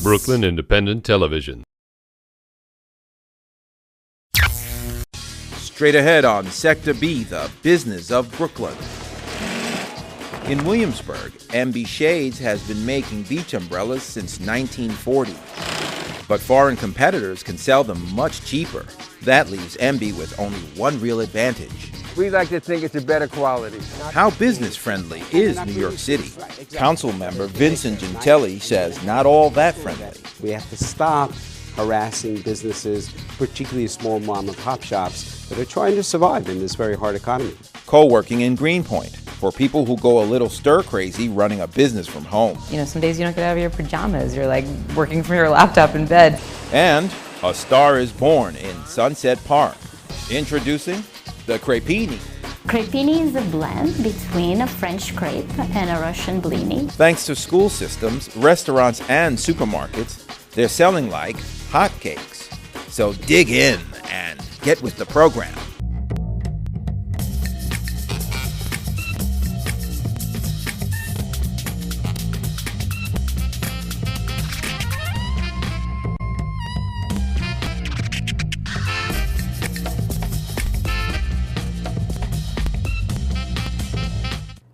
Brooklyn Independent Television. Straight ahead on Sector B, the business of Brooklyn. In Williamsburg, Embee Shades has been making beach umbrellas since 1940. But foreign competitors can sell them much cheaper. That leaves Embee with only one real advantage. We like to think it's a better quality. How business-friendly is New York City? Councilmember Vincent Gentile says not all that friendly. We have to stop harassing businesses, particularly small mom-and-pop shops that are trying to survive in this very hard economy. Coworking in Greenpoint, for people who go a little stir-crazy running a business from home. You know, some days you don't get out of your pajamas. You're like working from your laptop in bed. And a star is born in Sunset Park. Introducing the Crepini. Crepini is a blend between a French crepe and a Russian blini. Thanks to school systems, restaurants, and supermarkets, they're selling like hotcakes. So dig in and get with the program.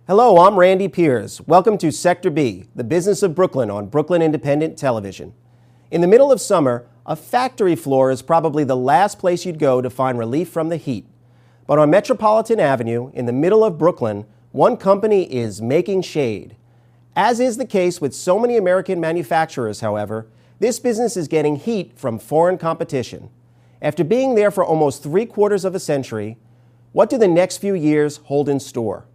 Hello, I'm Randy Piers. Welcome to Sector B, the business of Brooklyn on Brooklyn Independent Television. In the middle of summer, a factory floor is probably the last place you'd go to find relief from the heat. But on Metropolitan Avenue, in the middle of Brooklyn, one company is making shade. As is the case with so many American manufacturers, however, this business is getting heat from foreign competition. After being there for almost 3/4 of a century, what do the next few years hold in store?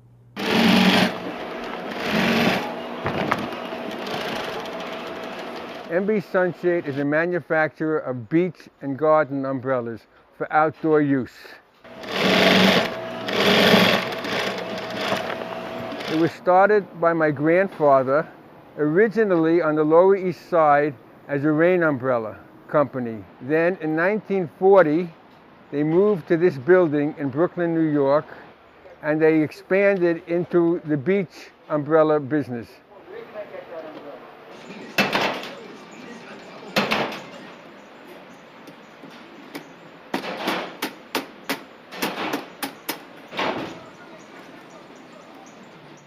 Embee Sunshade is a manufacturer of beach and garden umbrellas for outdoor use. It was started by my grandfather, originally on the Lower East Side as a rain umbrella company. Then in 1940, they moved to this building in Brooklyn, New York, and they expanded into the beach umbrella business.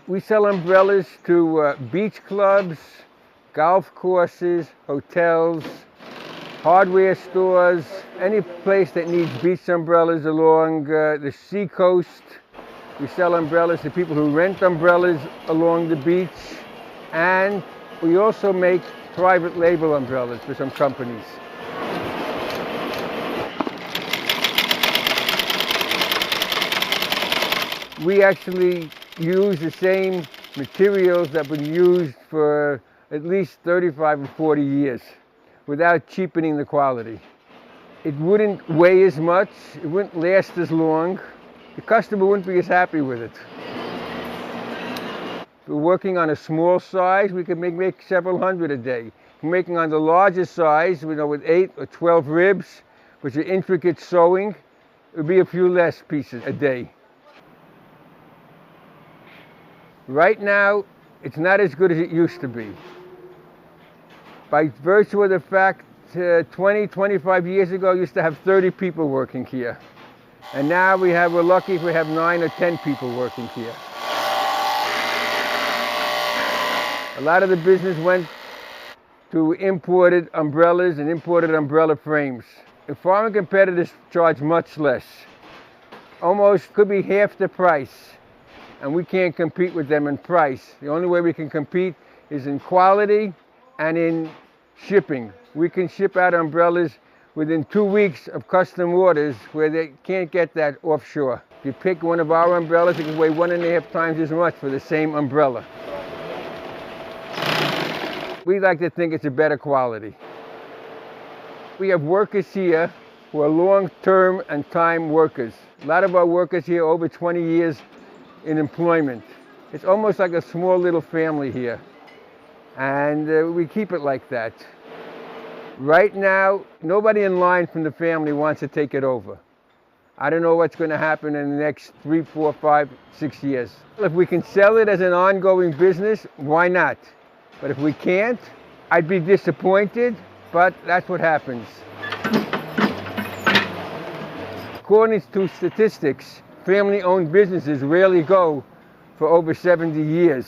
We sell umbrellas to beach clubs, golf courses, hotels, hardware stores, any place that needs beach umbrellas along the sea coast. We sell umbrellas to people who rent umbrellas along the beach, and we also make private label umbrellas for some companies. We actually use the same materials that have been used for at least 35 or 40 years without cheapening the quality. It wouldn't weigh as much, it wouldn't last as long, the customer wouldn't be as happy with it. If we're working on a small size, we can make several hundred a day. If we're making on the larger size, with 8 or 12 ribs, which are intricate sewing, it would be a few less pieces a day. Right now, it's not as good as it used to be. By virtue of the fact 20, 25 years ago, we used to have 30 people working here. And now we're lucky if we have 9 or 10 people working here. A lot of the business went to imported umbrellas and imported umbrella frames. The foreign competitors charge much less. Almost could be half the price. And we can't compete with them in price. The only way we can compete is in quality and in shipping. We can ship out umbrellas within 2 weeks of custom orders where they can't get that offshore. If you pick one of our umbrellas, it can weigh 1.5 times as much for the same umbrella. We like to think it's a better quality. We have workers here who are long-term and time workers. A lot of our workers here over 20 years in employment. It's almost like a small little family here, and we keep it like that. Right now, nobody in line from the family wants to take it over. I don't know what's going to happen in the next 3, 4, 5, 6 years. If we can sell it as an ongoing business, why not? But if we can't, I'd be disappointed, but that's what happens. According to statistics, family-owned businesses rarely go for over 70 years.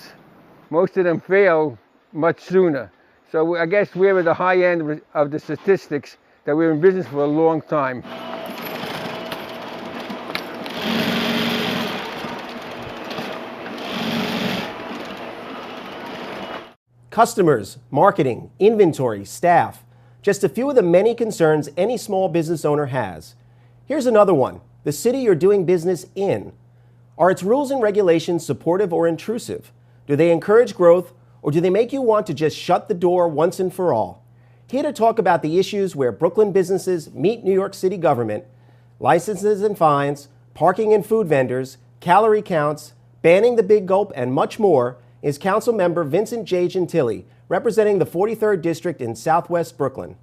Most of them fail much sooner. So I guess we're at the high end of the statistics that we're in business for a long time. Customers, marketing, inventory, staff, just a few of the many concerns any small business owner has. Here's another one: the city you're doing business in. Are its rules and regulations supportive or intrusive? Do they encourage growth, or do they make you want to just shut the door once and for all? Here to talk about the issues where Brooklyn businesses meet New York City government: licenses and fines, parking and food vendors, calorie counts, banning the big gulp, and much more, is Councilmember Vincent J. Gentile, representing the 43rd District in Southwest Brooklyn.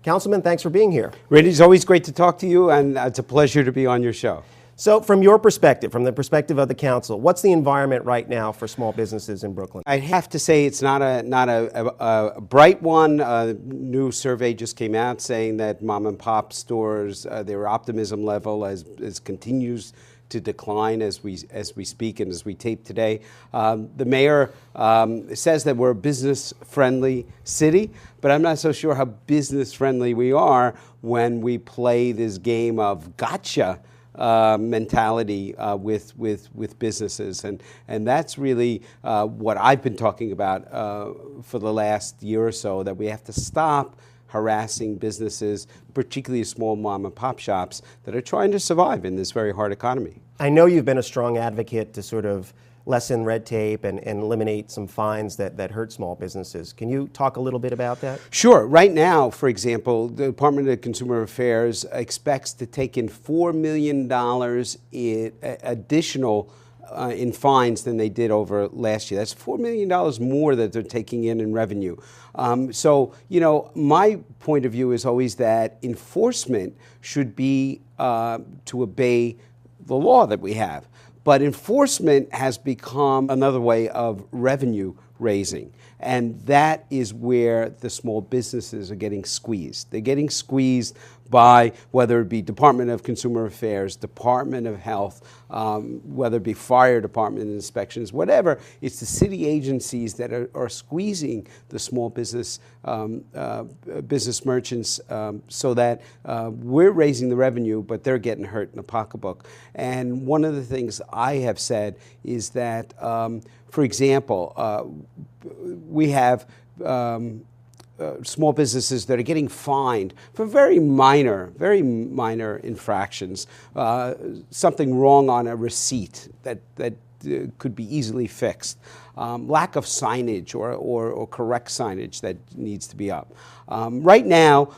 Councilman, thanks for being here. Randy, it's always great to talk to you, and it's a pleasure to be on your show. So from your perspective, from the perspective of the council, what's the environment right now for small businesses in Brooklyn? I have to say it's not a bright one. A new survey just came out saying that mom and pop stores, their optimism level as continues to decline as we speak and as we tape today. The mayor says that we're a business-friendly city, but I'm not so sure how business-friendly we are when we play this game of gotcha mentality with businesses, and that's really what I've been talking about for the last year or so, that we have to stop harassing businesses, particularly small mom and pop shops that are trying to survive in this very hard economy. I know you've been a strong advocate to sort of lessen red tape and eliminate some fines that hurt small businesses. Can you talk a little bit about that? Sure. Right now, for example, the Department of Consumer Affairs expects to take in $4 million in additional in fines than they did over last year. That's $4 million more that they're taking in revenue. So, you know, my point of view is always that enforcement should be to obey the law that we have. But enforcement has become another way of revenue raising. And that is where the small businesses are getting squeezed. They're getting squeezed by whether it be Department of Consumer Affairs, Department of Health, whether it be fire department inspections, whatever. It's the city agencies that are squeezing the small business business merchants so that we're raising the revenue, but they're getting hurt in the pocketbook. And one of the things I have said is that, for example, we have small businesses that are getting fined for very minor infractions. Something wrong on a receipt that could be easily fixed. Lack of signage or correct signage that needs to be up. Right now,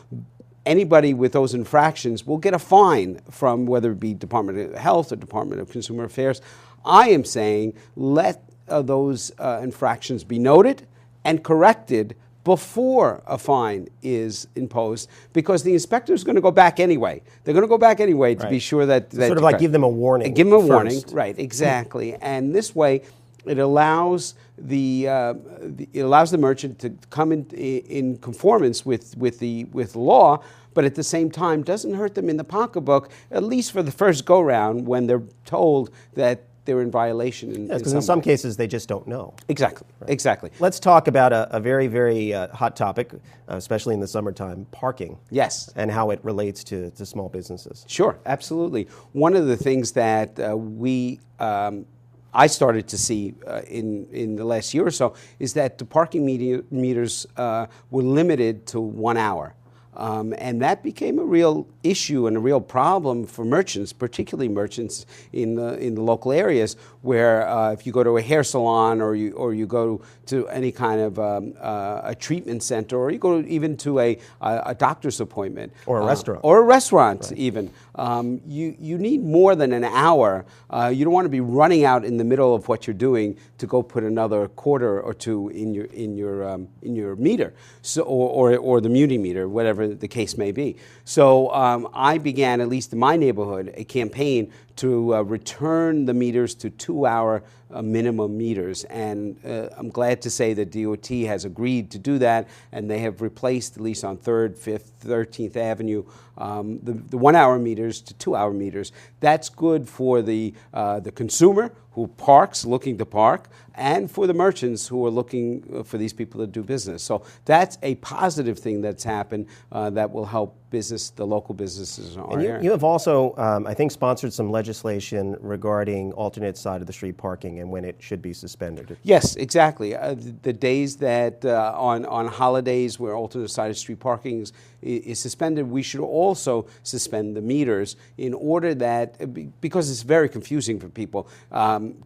anybody with those infractions will get a fine from whether it be Department of Health or Department of Consumer Affairs. I am saying let those infractions be noted and corrected before a fine is imposed, because the inspector is going to go back anyway. They're going to go back anyway to be sure that sort of like give them a warning. Give them a first. warning, right? Exactly. And this way, it allows the merchant to come in conformance with the law, but at the same time doesn't hurt them in the pocketbook, at least for the first go round when they're told that they're in violation. Because in some cases they just don't know. Exactly. Right. Exactly. Let's talk about a very, very hot topic, especially in the summertime: parking. Yes. And how it relates to small businesses. Sure, absolutely. One of the things that I started to see in the last year or so is that the parking meters were limited to 1 hour. And that became a real issue and a real problem for merchants, particularly merchants in the local areas, where if you go to a hair salon or you go to any kind of a treatment center, or you go even to a doctor's appointment, or a restaurant, right. Even you need more than an hour. You don't want to be running out in the middle of what you're doing to go put another quarter or two in your meter, so or the muni meter, whatever the case may be. So I began, at least in my neighborhood, a campaign return the meters to 2-hour minimum meters. And I'm glad to say that DOT has agreed to do that, and they have replaced, at least on 3rd, 5th, 13th Avenue, the 1-hour meters to 2-hour meters. That's good for the consumer who parks, looking to park, and for the merchants who are looking for these people to do business. So that's a positive thing that's happened that will help the local businesses in our area. You have also, I think, sponsored some legislation regarding alternate side of the street parking and when it should be suspended. Yes, exactly. The days that on holidays where alternate side of street parking is suspended, we should also suspend the meters in order that, because it's very confusing for people.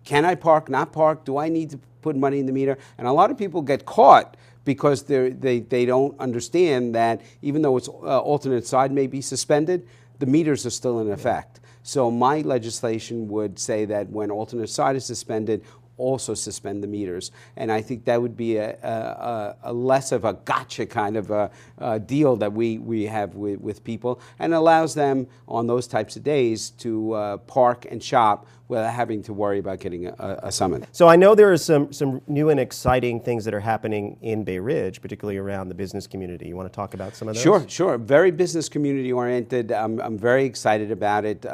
Can I park, not park? Do I need to put money in the meter? And a lot of people get caught because they don't understand that even though it's alternate side may be suspended, the meters are still in effect. So my legislation would say that when alternate side is suspended, also suspend the meters. And I think that would be a less of a gotcha kind of a deal that we have with people, and allows them on those types of days to park and shop without having to worry about getting a summons. So I know there are some new and exciting things that are happening in Bay Ridge, particularly around the business community. You want to talk about some of those? Sure. Very business community oriented. I'm very excited about it.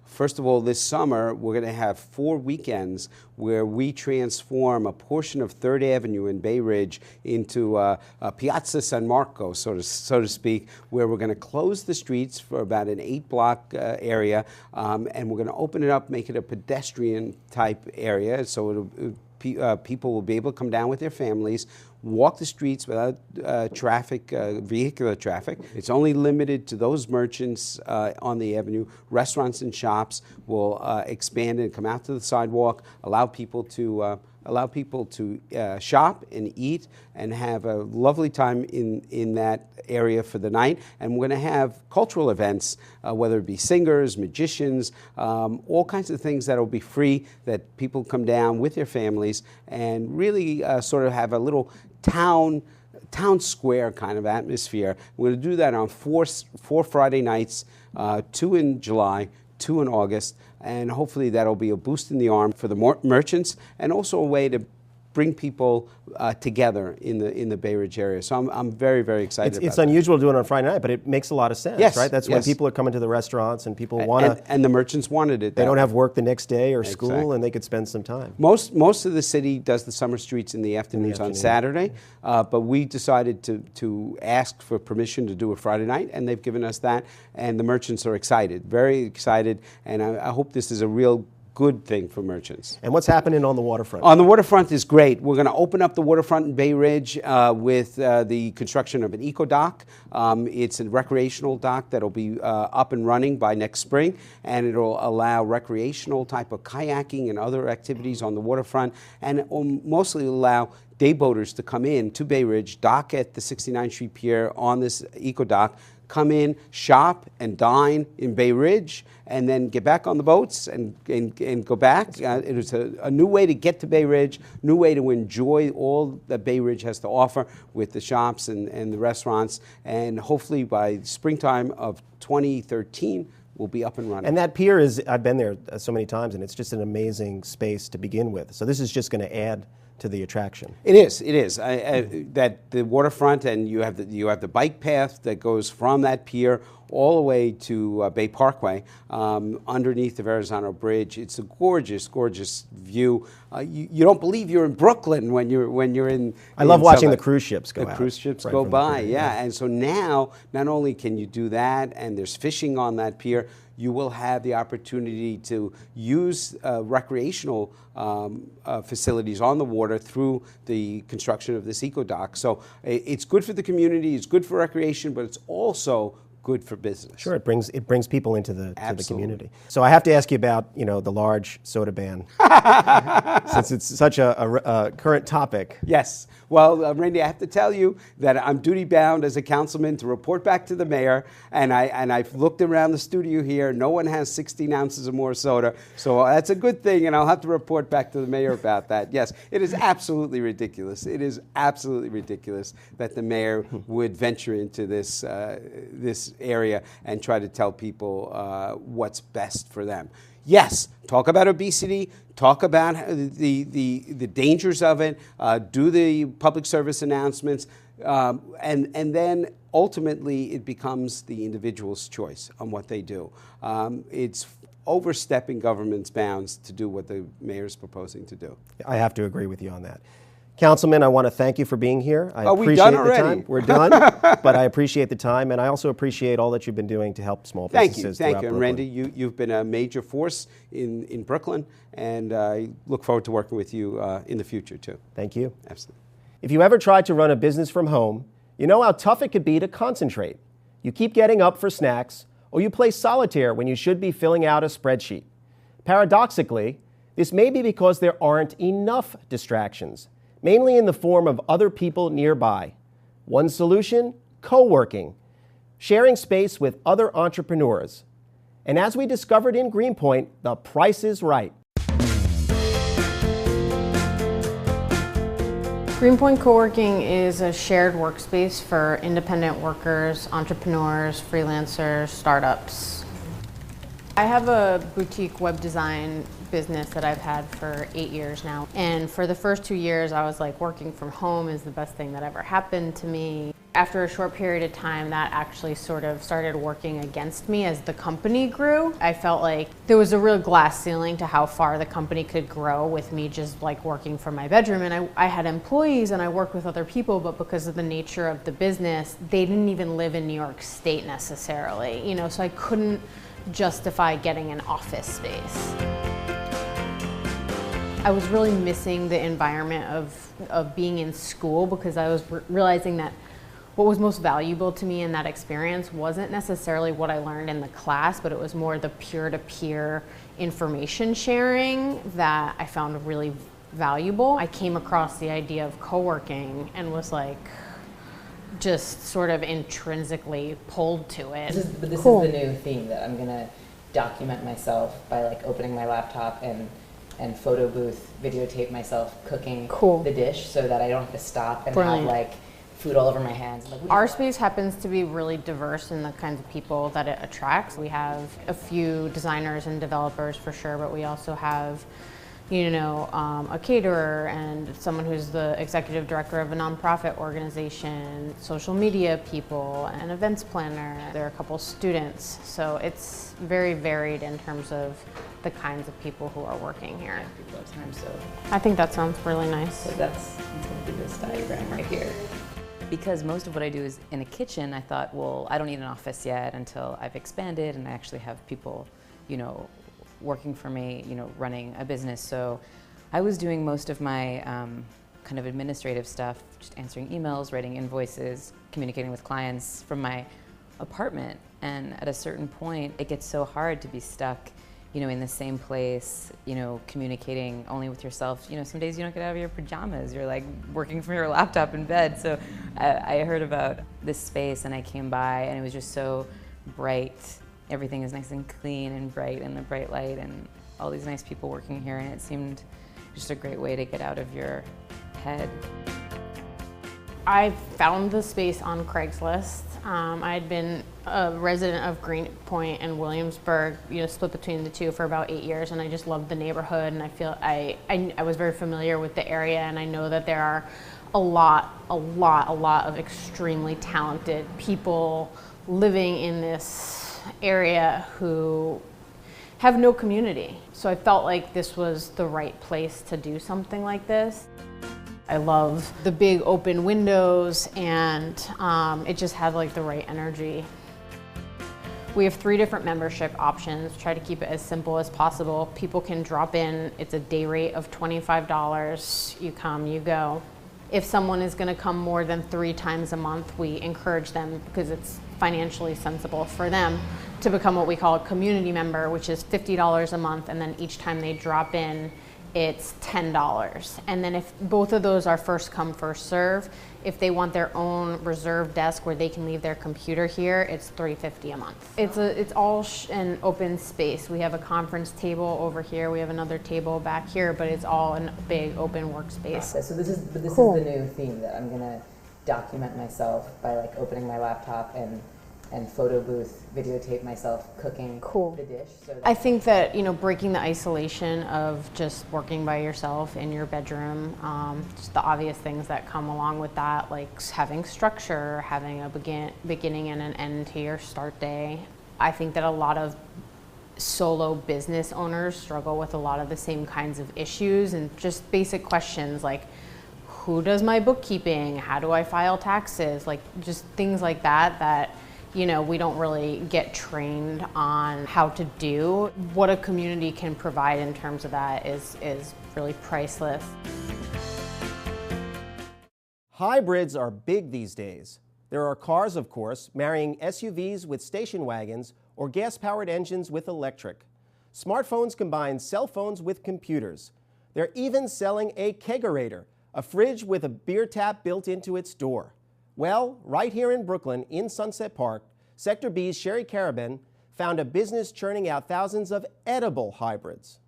First of all, this summer, we're going to have 4 weekends where we transform a portion of 3rd Avenue in Bay Ridge into Piazza San Marco, so to speak, where we're going to close the streets for about an 8-block area, and we're going to open it up, make it a pedestrian type area, so people will be able to come down with their families, walk the streets without vehicular traffic. It's only limited to those merchants on the avenue. Restaurants and shops will expand and come out to the sidewalk, allow people to shop and eat and have a lovely time in that area for the night. And we're going to have cultural events, whether it be singers, magicians, all kinds of things that will be free, that people come down with their families and really sort of have a little town square kind of atmosphere. We're going to do that on four Friday nights, 2 in July, 2 in August, and hopefully that'll be a boost in the arm for the merchants, and also a way to bring people together in the Bay Ridge area. So I'm very, very excited about it. It's unusual to do it on Friday night, but it makes a lot of sense, yes, right? That's yes. when people are coming to the restaurants and people want to... And the merchants wanted it. They don't have work the next day or school, Exactly. and they could spend some time. Most of the city does the summer streets in the afternoons on Saturday, but we decided to ask for permission to do it Friday night, and they've given us that, and the merchants are excited, very excited, and I hope this is a real good thing for merchants. And what's happening on the waterfront? On the waterfront is great. We're going to open up the waterfront in Bay Ridge with the construction of an eco dock. It's a recreational dock that'll be up and running by next spring, and it'll allow recreational type of kayaking and other activities on the waterfront, and it will mostly allow day boaters to come in to Bay Ridge, dock at the 69th Street Pier on this eco dock, come in, shop and dine in Bay Ridge, and then get back on the boats and go back. It is a new way to get to Bay Ridge, new way to enjoy all that Bay Ridge has to offer with the shops and the restaurants. And hopefully by springtime of 2013, we'll be up and running. And that pier is, I've been there so many times, and it's just an amazing space to begin with. So this is just going to add to the attraction. It is. That the waterfront, and you have the bike path that goes from that pier all the way to Bay Parkway, underneath the Verrazano Bridge. It's a gorgeous, gorgeous view. You don't believe you're in Brooklyn when you're in. I love watching the cruise ships go out. The cruise ships right go from by, the pier, yeah. And so now, not only can you do that, and there's fishing on that pier, you will have the opportunity to use recreational facilities on the water through the construction of this eco dock. So it's good for the community, it's good for recreation, but it's also good for business. Sure, it brings people into the community. So I have to ask you about the large soda ban, since it's such a current topic. Yes. Well, Randy, I have to tell you that I'm duty bound as a councilman to report back to the mayor, and I've looked around the studio here. No one has 16 ounces or more soda, so that's a good thing, and I'll have to report back to the mayor about that. Yes, it is absolutely ridiculous. It is absolutely ridiculous that the mayor would venture into this area and try to tell people what's best for them. yes, talk about obesity, talk about the dangers of it, do the public service announcements, and then ultimately it becomes the individual's choice on what they do. It's overstepping government's bounds to do what the mayor is proposing to do. I have to agree with you on that. Councilman, I want to thank you for being here. I Are we appreciate done the already? time. We're done, but I appreciate the time, and I also appreciate all that you've been doing to help small businesses Thank throughout you. And Brooklyn. Randy, you've been a major force in Brooklyn, and I look forward to working with you in the future, too. Thank you. Absolutely. If you ever tried to run a business from home, you know how tough it could be to concentrate. You keep getting up for snacks, or you play solitaire when you should be filling out a spreadsheet. Paradoxically, this may be because there aren't enough distractions, mainly in the form of other people nearby. One solution, co-working, sharing space with other entrepreneurs. And as we discovered in Greenpoint, the price is right. Greenpoint Coworking is a shared workspace for independent workers, entrepreneurs, freelancers, startups. I have a boutique web design business that I've had for 8 years now. And for the first 2 years, I was like, working from home is the best thing that ever happened to me. After a short period of time, that actually sort of started working against me as the company grew. I felt like there was a real glass ceiling to how far the company could grow with me just like working from my bedroom. And I had employees and I worked with other people, but because of the nature of the business, they didn't even live in New York State necessarily, you know, so I couldn't justify getting an office space. I was really missing the environment of being in school because I was realizing that what was most valuable to me in that experience wasn't necessarily what I learned in the class, but it was more the peer-to-peer information sharing that I found really valuable. I came across the idea of co-working and was like, just sort of intrinsically pulled to it. This is Cool. the new theme that I'm gonna document myself by like opening my laptop and photo booth videotape myself cooking Cool. the dish so that I don't have to stop and Brilliant. have like food all over my hands. Like, Our space happens to be really diverse in the kinds of people that it attracts. We have a few designers and developers for sure, but we also have, you know, a caterer and someone who's the executive director of a nonprofit organization, social media people, an events planner. There are a couple students, so it's very varied in terms of the kinds of people who are working here. people have time, so I think that sounds really nice. that's gonna be this diagram right here. Because most of what I do is in a kitchen, I thought, well, I don't need an office yet until I've expanded and I actually have people, you know, working for me, you know, running a business. So I was doing most of my kind of administrative stuff, just answering emails, writing invoices, communicating with clients from my apartment. And at a certain point, it gets so hard to be stuck, you know, in the same place, you know, communicating only with yourself. You know, some days you don't get out of your pajamas. You're like working from your laptop in bed. So I heard about this space and I came by and it was just so bright. Everything is nice and clean and bright and the bright light and all these nice people working here. And it seemed just a great way to get out of your head. I found the space on Craigslist. I had been a resident of Greenpoint and Williamsburg, you know, split between the two for about 8 years, and I just loved the neighborhood, and I feel I was very familiar with the area, and I know that there are a lot of extremely talented people living in this area who have no community. So I felt like this was the right place to do something like this. I love the big open windows and it just had like the right energy. We have 3 different membership options, try to keep it as simple as possible. People can drop in, it's a day rate of $25, you come, you go. If someone is gonna come more than 3 times a month, we encourage them, because it's financially sensible for them, to become what we call a community member, which is $50 a month, and then each time they drop in, it's $10. And then if both of those are first come, first serve, if they want their own reserved desk where they can leave their computer here, it's $350 a month. It's all an open space. We have a conference table over here. We have another table back here, but it's all a big open workspace. So this Cool. is the new theme that I'm gonna document myself by like opening my laptop and and photo booth videotape myself cooking the dish. So I think that, breaking the isolation of just working by yourself in your bedroom, just the obvious things that come along with that, like having structure, having a beginning and an end to your start day. I think that a lot of solo business owners struggle with a lot of the same kinds of issues and just basic questions like, who does my bookkeeping? How do I file taxes? Like just things like that we don't really get trained on how to do. What a community can provide in terms of that is really priceless. Hybrids are big these days. There are cars, of course, marrying SUVs with station wagons or gas-powered engines with electric. Smartphones combine cell phones with computers. They're even selling a kegerator, a fridge with a beer tap built into its door. Well, right here in Brooklyn, in Sunset Park, Sector B's Sherry Carabin found a business churning out thousands of edible hybrids.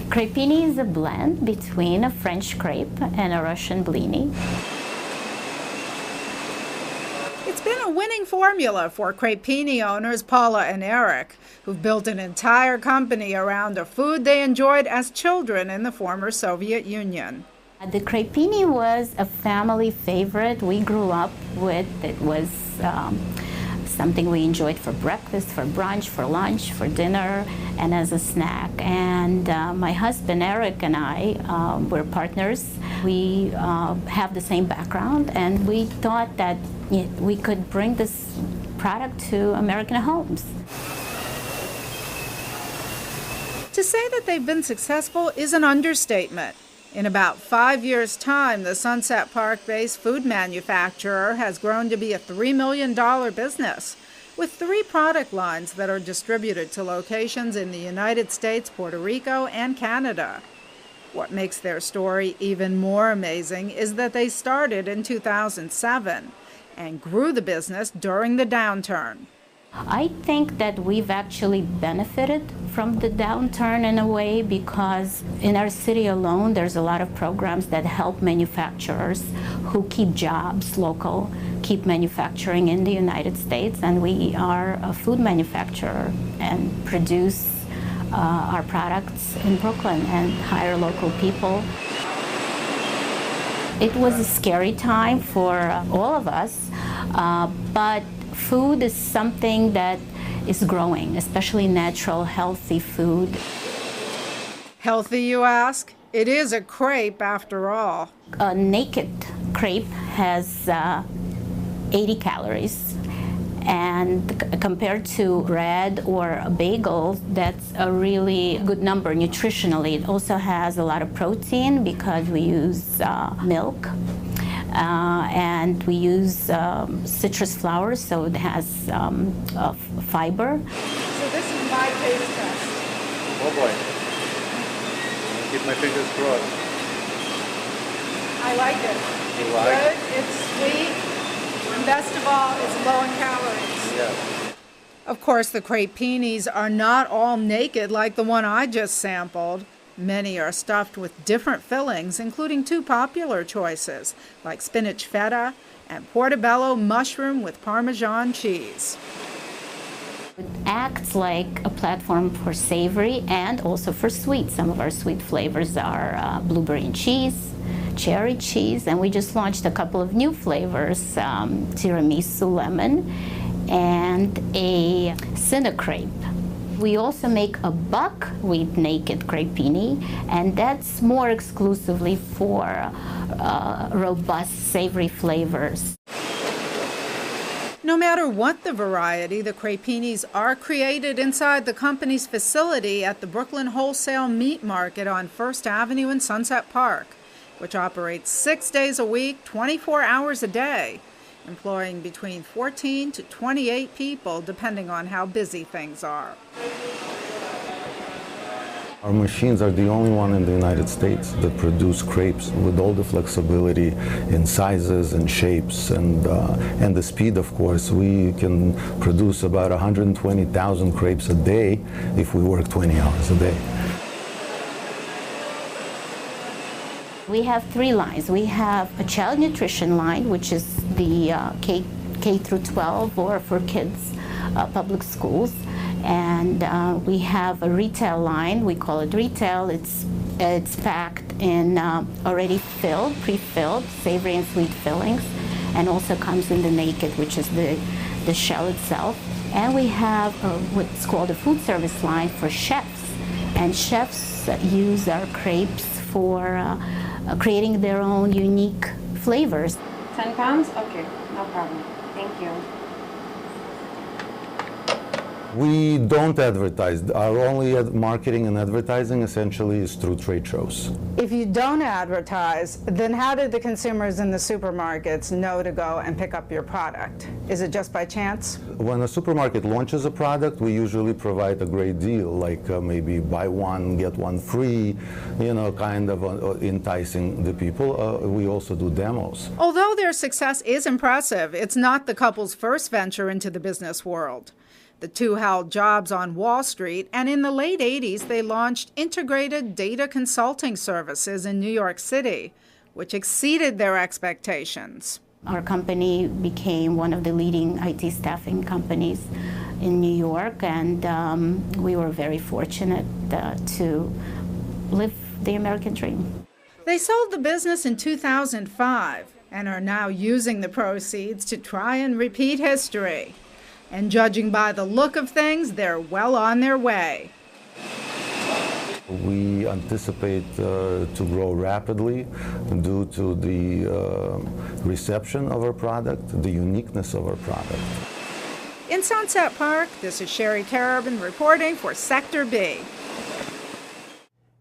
Crepini is a blend between a French crepe and a Russian blini. It's been a winning formula for Crepini owners Paula and Eric, who've built an entire company around a food they enjoyed as children in the former Soviet Union. The crepini was a family favorite we grew up with. It was something we enjoyed for breakfast, for brunch, for lunch, for dinner, and as a snack. And my husband Eric and I were partners. We have the same background, and we thought that we could bring this product to American homes. To say that they've been successful is an understatement. In about 5 years' time, the Sunset Park-based food manufacturer has grown to be a $3 million business, with 3 product lines that are distributed to locations in the United States, Puerto Rico, and Canada. What makes their story even more amazing is that they started in 2007 and grew the business during the downturn. I think that we've actually benefited from the downturn in a way, because in our city alone there's a lot of programs that help manufacturers who keep jobs local, keep manufacturing in the United States, and we are a food manufacturer and produce our products in Brooklyn and hire local people. It was a scary time for all of us, but food is something that is growing, especially natural, healthy food. Healthy, you ask? It is a crepe after all. A naked crepe has 80 calories. And compared to bread or a bagel, that's a really good number nutritionally. It also has a lot of protein because we use milk. And we use citrus flowers, so it has fiber. So this is my taste test. Oh boy. Keep my fingers crossed. I like it. It's good, it's sweet, and best of all, it's low in calories. Yeah. Of course, the crepinis are not all naked like the one I just sampled. Many are stuffed with different fillings, including 2 popular choices, like spinach feta and portobello mushroom with Parmesan cheese. It acts like a platform for savory and also for sweet. Some of our sweet flavors are blueberry and cheese, cherry cheese, and we just launched a couple of new flavors, tiramisu lemon and a cinnacrepe. We also make a buckwheat naked crepini, and that's more exclusively for robust, savory flavors. No matter what the variety, the crepinis are created inside the company's facility at the Brooklyn Wholesale Meat Market on First Avenue in Sunset Park, which operates 6 days a week, 24 hours a day, employing between 14 to 28 people, depending on how busy things are. Our machines are the only one in the United States that produce crepes with all the flexibility in sizes and shapes and the speed, of course. We can produce about 120,000 crepes a day if we work 20 hours a day. We have 3 lines. We have a child nutrition line, which is the K through 12 or for kids, public schools. And we have a retail line. We call it retail. It's packed in already filled, pre-filled, savory and sweet fillings, and also comes in the naked, which is the shell itself. And we have what's called a food service line for chefs. And chefs use our crepes for creating their own unique flavors. 10 pounds? Okay, no problem. Thank you. We don't advertise. Our only marketing and advertising essentially is through trade shows. If you don't advertise, then how did the consumers in the supermarkets know to go and pick up your product? Is it just by chance? When a supermarket launches a product, we usually provide a great deal, like maybe buy one, get one free, kind of enticing the people. We also do demos. Although their success is impressive, it's not the couple's first venture into the business world. The two held jobs on Wall Street, and in the late 80s, they launched integrated data consulting services in New York City, which exceeded their expectations. Our company became one of the leading IT staffing companies in New York, and we were very fortunate to live the American dream. They sold the business in 2005 and are now using the proceeds to try and repeat history. And judging by the look of things, they're well on their way. We anticipate to grow rapidly due to the reception of our product, the uniqueness of our product. In Sunset Park, this is Sherry Carabin reporting for Sector B.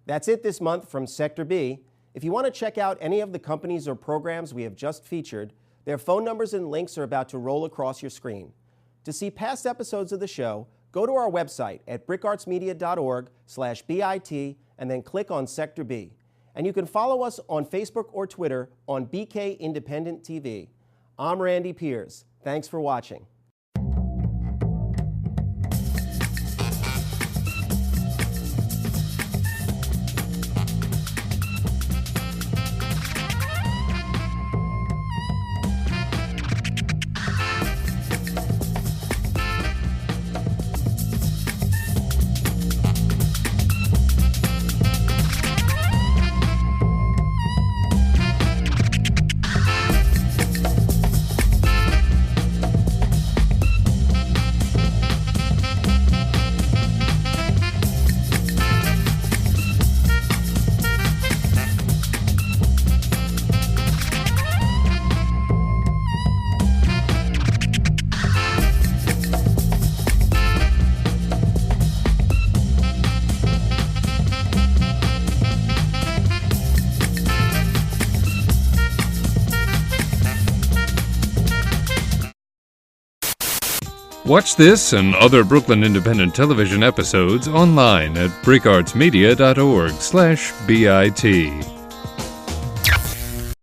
That's it this month from Sector B. If you want to check out any of the companies or programs we have just featured, their phone numbers and links are about to roll across your screen. To see past episodes of the show, go to our website at brickartsmedia.org/BIT and then click on Sector B. And you can follow us on Facebook or Twitter on BK Independent TV. I'm Randy Piers. Thanks for watching. Watch this and other Brooklyn Independent Television episodes online at brickartsmedia.org/BIT.